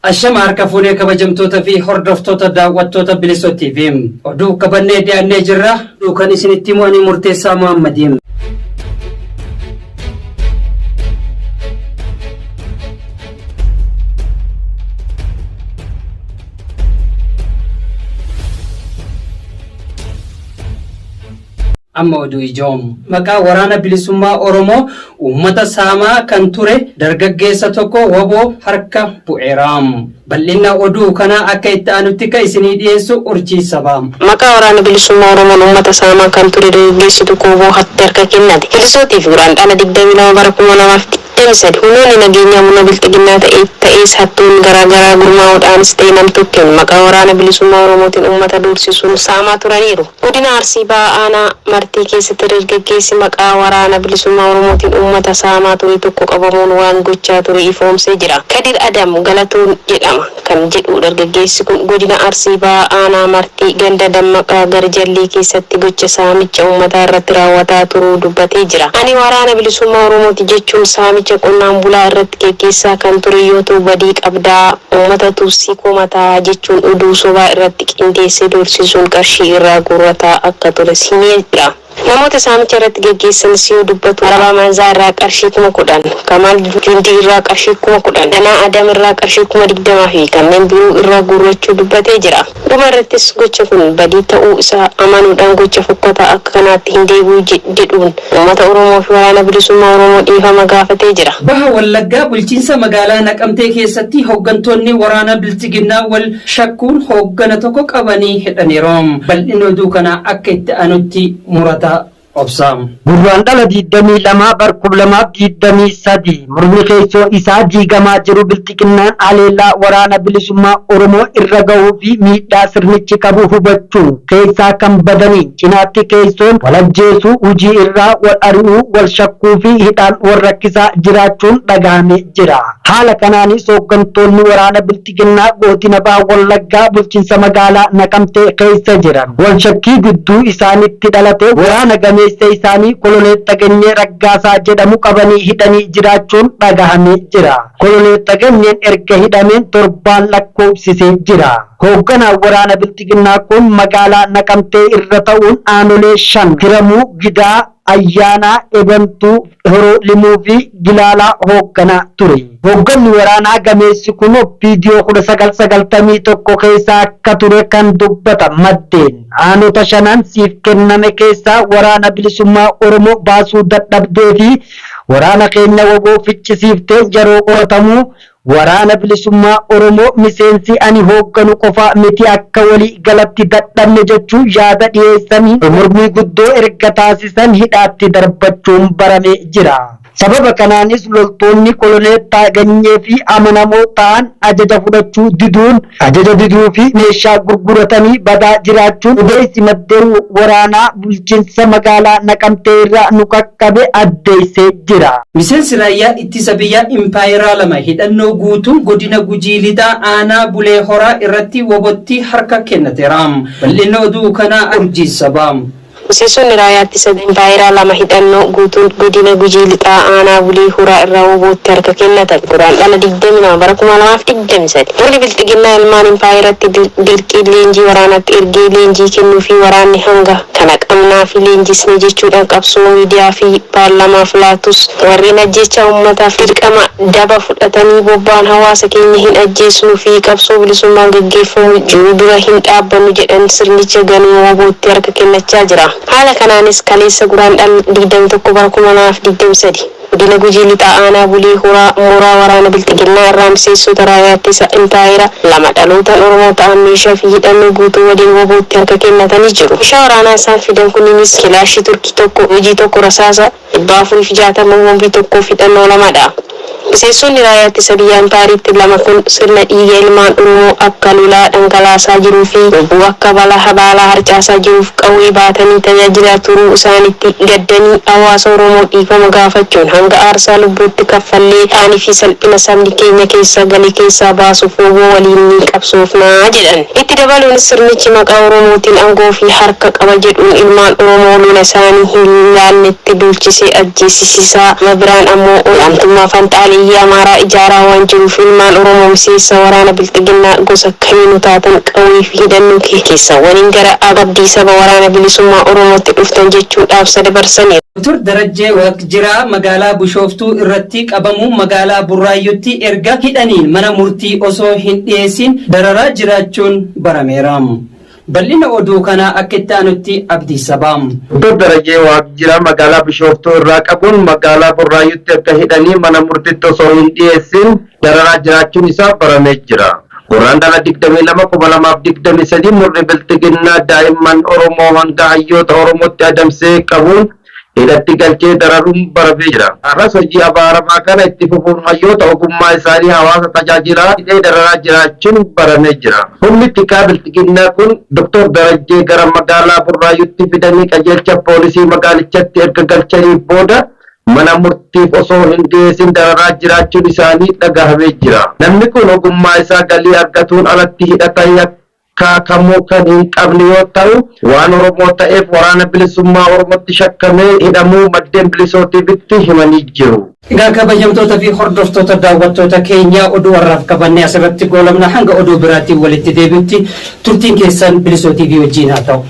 Ashama harka fuunee kabajamtoota fi hordoftoota daawwattoota Bilisoo TV. Oduu qabannee dhiyaannee jirra. Kan isinitti himu ani Murteessaa Muhammadiin. Amma oduu ijoom maqaa waraana bilisummaa Oromoo uummata saamaa kan ture dargaggeessa tokko waboo harka bu'eeraam. Bal'ina oduu kana akka itti aanutti ka isinii dhiyeessu urjii sabaa. Maqaa waraana bilisummaa Oromoo uummata saamaa kan ture dargaggeessi tokko waboo harka kennate. Bilisootiif Guraandhala 22 bara 2023 humnoonni nageenyaa humna bilxiginnaa ta'es hattuun garaagaraa gurmaa'uudhaanis ta'e namtokkeen maqaa waraana bilisummaa Oromootiin uummata doorsisuun saamaa turaniiru. Godina Arsii Bahaa Aanaa Martii keessatti dargaggeessi maqaa waraana bilisummaa Oromootiin uummata saamaa ture tokko qabamuun waan gochaa ture ifoomsee jira. Kadir Adam Galatuun jedhama kan jedhu dargaggeessi kun godina Arsii Bahaa Aanaa Martii ganda Dammaqaa Garjallii keessatti gocha saamicha uummataa irratti raawwataa turuu dubbatee jira. Ani waraana bilisummaa Oromooti jechuun saamicha qonnaan bulaa irratti gaggeessaa kan ture yoo ta'u badii qabdaa uummata tursii komataa jechuun oduu sobaa irratti qindeessee doorsisuun qarshii irraa guurrataa akka ture simee jira. Namoota saamicha irratti gaggeessan si'oo dubbatu Arabaa Manzaa irraa qarshii 10,000, Kamaal Jundii irraa qarshii 10,000, Danaa Adam irraa qarshii 20,000 fi kanneen biroo irraa guurrachuu dubbatee jira. Dhuma irrattis gocha kun badii ta'uu isaa amanuudhaan gocha fokkataa akka kanaatti hin deebi'u jedhuun uummata Oromoo fi waraana bilisummaa Oromoo dhiifama gaafatee jira. Baha Wallaggaa bulchiinsa magaalaa Naqamtee keessatti hooggantoonni waraana bilchiginnaa wal shakkuun hooggana tokko qabanii hidhaniiru. Bal'ina oduu kana akka itti aanutti murata. Guraandhala 22 bar 2023 murni keessoo isaa diigamaa jiru bilxiginnaan haleellaa waraana bilisummaa Oromoo irra gahuu fi miidhaa sirnichi qabu hubachuun keessaa kan badaniin cinaatti keessoon wal ajjeesuu hojii irraa wal ari'uu wal shakkuu fi hidhaan wal rakkisaa jiraachuun dhagahamee jira. Haala kanaanis hooggantoonni waraana bilxiginnaa godina Bahaa Wallaggaa bulchiinsa magaalaa Naqamtee keessa jiran wal shakkii gidduu isaanitti dhalate waraana gameessa isaanii Koloneel Taganyee Raggaasaa jedhamu qabanii hidhanii jiraachuun dhagahamee jira. Koloneel Taganyeen erga hidhameen torbaan lakkoofsisee jira. Hoogganaan waraana bilxiginnaa kun magaalaa Naqamtee irra ta'uun aanolee 5 Kiramuu, Gidaa, Ayyaanaa, Ebantuu, Horoo Limuu fi Gilaalaa hoogganaa ture. Hoogganni waraanaa gameessi kun viidiyoo 1991 keessaa akka ture kan dubbatan maddeen. Aanota 5 siif kenname keessaa waraana bilisummaa Oromoo baasuu dadhabdee fi waraana keenya waboo ficcisiiftee yeroo qoratamuu waraana bilisummaa Oromoo miseensi ani hoogganu qofa miti akka walii galatti dadhabne jechuun yaada dhiyeessanii mormii guddoo erga taasisan hidhaatti darbachuun baramee jira. Sababa kanaanis loltoonni Koloneel Taganyee fi amanamoo ta'an ajaja fudhachuu diduu fi meeshaa gurguratanii badaa jiraachuun odeessi maddeen waraanaa bulchiinsa magaalaa Naqamtee irraa nu qaqqabe addeessee jira. Miseensi raayyaa ittisa biyyaa Impaayeraa 2 hidhannoo guutuun godina Gujii Lixaa Aanaa Bulee Horaa irratti wabootti harka kennateera. Bal'ina oduu kana urjii sabaa. Miseensonni raayyaa ittisa Impaayeraa 2 hidhannoo guutuun godina Gujii Lixaa Aanaa Bulee Horaa irraa wabootti harka kennatan. Guraandhala 22 bara 2023 murni bilxiginnaa ilmaan Impaayeratti dirqii leenjii waraanatti ergee leenjii kennuu fi waraanni hanga kana qabnaa fi leenjisne jechuudhaan qabsoo miidiyaa fi paarlamaaf laatus warreen ajjeechaa uummataaf dirqama daba fudhatanii bobba'an hawaasa keenya hin ajjeesnuu fi qabsoo bilisummaan gaggeeffamu jiru dura hin dhaabbannu jedhan sirnicha ganuu wabootti harka kennachaa jira. Haala kanaanis kaleessa Guraandhala 21 bara 2023 godina Gujii Lixaa Aanaa Bulee Horaa mooraa waraana bilxiginnaa irraa miseensota raayyaa ittisa Impaayeraa 2 dhalootaan Oromoo ta'an meeshaa fi hidhannoo guutuu waliin wabootti harka kennatanii jiru. Meeshaa waraanaa isaan fidan kunniinis kilaashii turkii tokko, hojii tokko, rasaasa 460 boombii tokkoo fi hidhannoo 2dha. Miseensonni raayyaa ittisa biyyaa Impaayeritti 2 kun sirna dhiiga ilmaan Oromoo akka lolaa dhangalaasaa jiruu fi lubbuu akka balaa harcaasaa jiruuf qawwee baatanii tajaajilaa turuu isaanitti gaddanii hawaasa Oromoo dhiifama gaafachuun hanga aarsaa lubbuutti kaffallee ta'anii fi salphina sabni keenya keessa galee keessaa baasuuf woboo waliin ni qabsoofnaa jedhan. Itti dabaluunis sirnichi maqaa Oromootiin aangoo fi harka qaba jedhuun ilmaan Oromoo lola isaanii hin laalletti bulchisee ajjeesisiisaa biraan ammoo olaantummaa fantaalee biyya Amaaraa ijaaraa waan jiruuf ilmaan Oromoo miseensa waraana bilxiginnaa gosa kamiinuu taatan qawwee fi hidhannoo keessa waliin gara abdii saba waraana bilisummaa Oromootti dhuftan jechuudhaaf dabarsaniiru. Dr. Darajjee Waaqjiraa magaalaa Bishooftuu irratti qabamu magaalaa Burraayyuutti erga hidhaniin mana murtii osoo hin dhiyeessin dararaa jiraachuun barameera. Bal'ina oduu kana akka itti aanutti Abdii Sabaam. Dr. Darajjee Waaqjiraa magaalaa Bishooftuu irraa qabuun magaalaa Burraayyuutti akka hidhanii mana murtiitti osoo hin dhiyeessin dararaa jiraachuun isaa baramee jira. Guraandhala 22/2023 murni bilxiginnaa daa'imman Oromoo hanga hayyoota Oromootti adamsee qabuun hidhatti galchee dararuun baramee jira. Har'as hojii abaaramaa kana itti fufuun hayyoota ogummaa isaanii hawaasa tajaajilaa hidhee dararaa jiraachuun baramee jira. Humni tikaa bilxiginnaa kun Dr. Darajjee gara magaalaa Burraayyuutti fidanii qajeelcha poolisii magaalichatti erga galchanii booda mana murtiif osoo hin dhiyeessin dararaa jiraachuun isaanii dhagahamee jira. Namni kun ogummaa isaa galii argatuun alatti hidhata kamuu kan hin qabne yoo ta'u waan Oromoo ta'eef waraana bilisummaa Oromootti shakkamee hidhamuu maddeen bilisootiitti himanii jiru. Egaa kabajamtoota fi hordoftoota daawwattoota keenya oduu warraaf qabannee asirratti goolabna hanga oduu biraatiin walitti deebi'utti turtiin keessan Bilisoo TV wajjin haa ta'u.